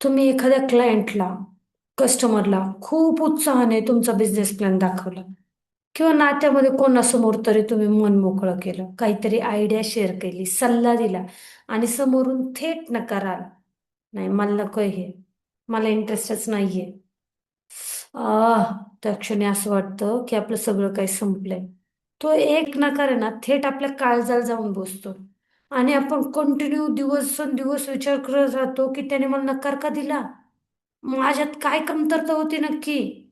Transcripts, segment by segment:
तुम्ही एखाद्या क्लायंटला, कस्टमरला खूप उत्साहाने तुमचा बिझनेस प्लॅन दाखवला किंवा नात्यामध्ये कोणासमोर तरी तुम्ही मन मोकळं केलं, काहीतरी आयडिया शेअर केली, सल्ला दिला आणि समोरून थेट नकार आला. नाही, मला नको हे, मला इंटरेस्टच नाहीये. त्या क्षणी असं वाटतं की आपलं सगळं काही संपलंय. तो एक नकार आहे ना, थेट आपल्या काळजाला जाऊन बसतो आणि आपण कंटिन्यू दिवसेंदिवस विचार करत राहतो की त्याने मला नकार का दिला. माझ्यात काय कमतरता होती नक्की?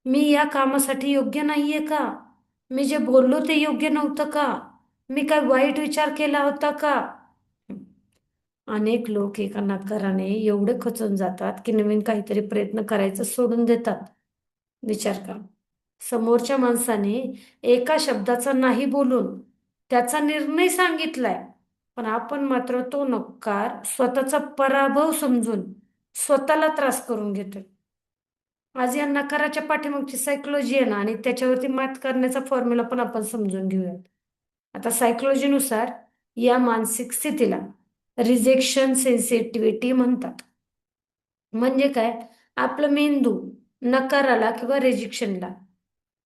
मी या कामासाठी योग्य नाहीये का? मी जे बोललो ते योग्य नव्हतं का? मी काय वाईट विचार केला होता का? अनेक लोक एका नकाराने एवढे खचून जातात की नवीन काहीतरी प्रयत्न करायचं सोडून देतात. विचार करा, समोरच्या माणसाने एका शब्दाचा नाही बोलून त्याचा निर्णय सांगितलाय, पण आपण मात्र तो नकार स्वतःचा पराभव समजून स्वतःला त्रास करून घेतोय. आज या नकाराच्या पाठीमागची सायकोलॉजी आहे ना, आणि त्याच्यावरती मात करण्याचा फॉर्म्युला पण आपण समजून घेऊयात. आता सायकोलॉजीनुसार या मानसिक स्थितीला रिजेक्शन सेन्सिटिव्हिटी म्हणतात. म्हणजे काय? आपलं मेंदू नकाराला किंवा रिजेक्शनला,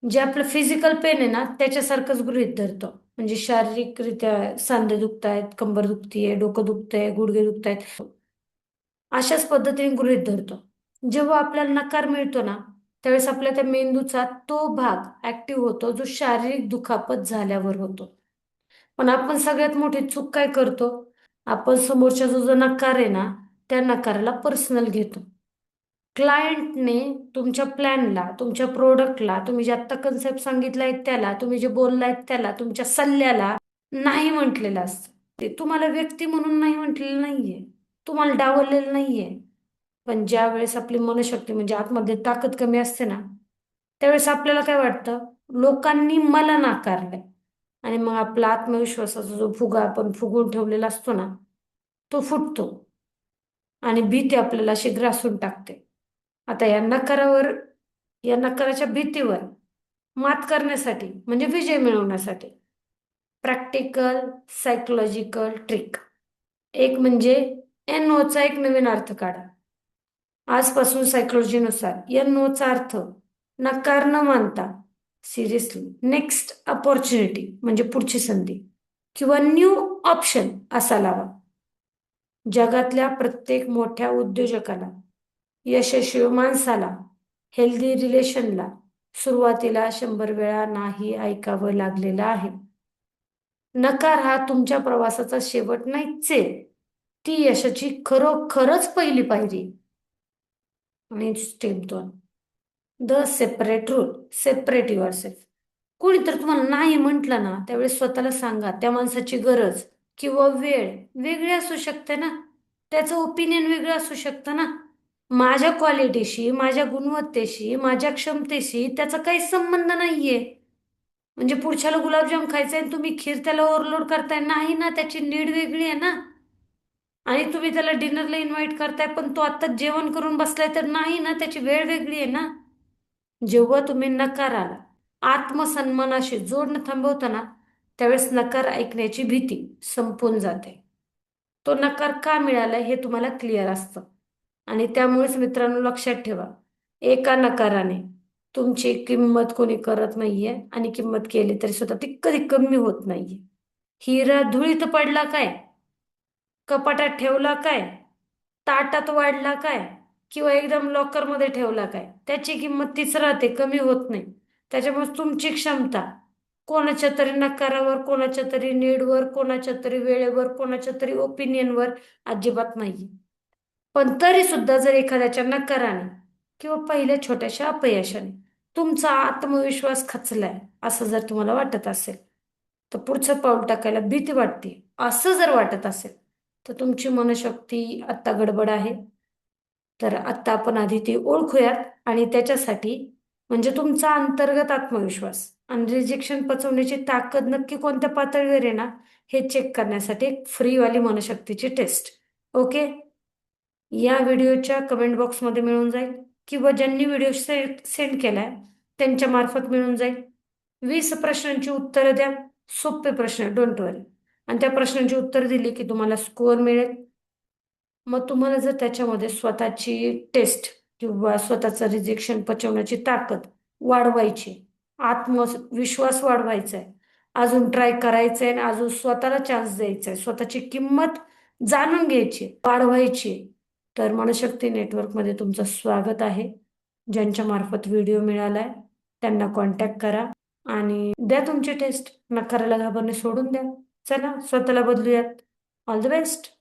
जे आपलं फिजिकल पेन आहे ना त्याच्यासारखंच गृहीत धरतो. म्हणजे शारीरिकरित्या सांधे दुखतायत, कंबर दुखतीये, डोकं दुखतंय, गुडघे दुखतायत, अशाच पद्धतीने गृहीत धरतो. जेव्हा आपल्याला नकार मिळतो ना, त्यावेळेस आपल्या त्या मेंदूचा तो भाग ऍक्टिव्ह होतो जो शारीरिक दुखापत झाल्यावर होतो. पण आपण सगळ्यात मोठी चूक काय करतो? आपण समोरच्या जो नकार आहे ना, त्या नकाराला पर्सनल घेतो. क्लायंटने तुमच्या प्लॅनला, तुमच्या प्रोडक्टला, तुम्ही जे आत्ता कन्सेप्ट सांगितलाय त्याला, तुम्ही जे बोललाय त्याला, तुमच्या सल्ल्याला नाही म्हटलेलं असतं. ते तुम्हाला व्यक्ती म्हणून नाही म्हटलेलं नाहीये, तुम्हाला डावललेलं नाहीये. पण ज्या वेळेस आपली मनशक्ती म्हणजे आतमध्ये ताकद कमी असते ना, त्यावेळेस आपल्याला काय वाटतं? लोकांनी मला नाकारलंय. आणि मग आपला आत्मविश्वासाचा जो फुगा आपण फुगवून ठेवलेला असतो ना, तो फुटतो आणि भीती आपल्याला अशी ग्रासून टाकते. आता या नकाराच्या भीतीवर मात करण्यासाठी म्हणजे विजय मिळवण्यासाठी प्रॅक्टिकल सायकोलॉजिकल ट्रिक एक म्हणजे NO चा एक नवीन अर्थ काढा. आजपासून सायकोलॉजीनुसार NO चा अर्थ नकार न मानता सिरियसली नेक्स्ट अपॉर्च्युनिटी म्हणजे पुढची संधी किंवा न्यू ऑप्शन असा लावा. जगातल्या प्रत्येक मोठ्या उद्योजकाला, यशस्वी माणसाला, हेल्दी रिलेशनला सुरुवातीला 100 वेळा नाही ऐकावं लागलेलं आहे. नकार हा तुमच्या प्रवासाचा शेवट नाहीच आहे, ती यशाची खरोखरच पहिली पायरी. आणि step 2, the separate rule, separate your self. कोणी तर तुम्हाला नाही म्हटलं ना, त्यावेळेस स्वतःला सांगा त्या माणसाची गरज किंवा वेळ वेगळी असू शकते ना, त्याचं ओपिनियन वेगळं असू शकतं ना. माझ्या क्वालिटीशी, माझ्या गुणवत्तेशी, माझ्या क्षमतेशी त्याचा काही संबंध नाहीये. म्हणजे पुढच्याला गुलाबजाम खायचंय आणि तुम्ही खीर त्याला ओव्हरलोड करताय, नाही ना, त्याची नीड वेगळी आहे ना. आणि तुम्ही त्याला डिनरला इन्व्हाइट करताय पण तो आत्ताच जेवण करून बसलाय, तर नाही ना, त्याची वेळ वेगळी आहे ना. जेव्हा तुम्ही नकाराला आत्मसन्मानाशी जोडणं थांबवता ना, त्यावेळेस नकार ऐकण्याची भीती संपून जाते. तो नकार का मिळाला हे तुम्हाला क्लिअर असतं. आणि त्यामुळेच मित्रांनो, लक्षात ठेवा, एका नकाराने तुमची किंमत कोणी करत नाहीये आणि किंमत केली तरी सुद्धा ती कधी कमी होत नाहीये. हिरा धुळीत पडला काय, कपाटात ठेवला काय, ताटात वाढला काय, किंवा एकदम लॉकरमध्ये ठेवला काय, त्याची किंमत तीच राहते, कमी होत नाही. त्याच्यामुळे तुमची क्षमता कोणाच्या तरी नकारावर, कोणाच्या तरी नीडवर, कोणाच्या तरी वेळेवर, कोणाच्या तरी ओपिनियनवर अजिबात नाही. पण तरी सुद्धा जर एखाद्याच्या नकाराने किंवा पहिल्या छोट्याशा अपयशाने तुमचा आत्मविश्वास खचलाय असं जर तुम्हाला वाटत असेल, तर पुढचं पाऊल टाकायला भीती वाटते असं जर वाटत असेल, तर तुमची मनशक्ती आत्ता गडबड आहे. तर आत्ता आपण आधी ती ओळखूयात आणि त्याच्यासाठी म्हणजे तुमचा अंतर्गत आत्मविश्वास आणि रिजेक्शन पचवण्याची ताकद नक्की कोणत्या पातळीवर आहे ना, हे चेक करण्यासाठी एक फ्रीवाली मनशक्तीची टेस्ट. ओके, या व्हिडिओच्या कमेंट बॉक्समध्ये मिळून जाईल किंवा ज्यांनी व्हिडिओ सेंड केलाय त्यांच्या मार्फत मिळून जाईल. 20 प्रश्नांची उत्तरं द्या, सोपे प्रश्न, डोंट वरी. आणि त्या प्रश्नांची उत्तर दिली की तुम्हाला स्कोअर मिळेल. मग तुम्हाला जर त्याच्यामध्ये स्वतःची टेस्ट किंवा स्वतःचं रिजेक्शन पचवण्याची ताकद वाढवायची, आत्मविश्वास वाढवायचा आहे, अजून ट्राय करायचंय आणि अजून स्वतःला चान्स द्यायचा आहे, स्वतःची किंमत जाणून घ्यायची, वाढवायची, तर मनशक्ती नेटवर्कमध्ये तुमचं स्वागत आहे. ज्यांच्या मार्फत व्हिडिओ मिळालाय त्यांना कॉन्टॅक्ट करा आणि द्या तुमची टेस्ट. नकाराला घाबरणे सोडून द्या. चला स्वतःला बदलूयात. All the best.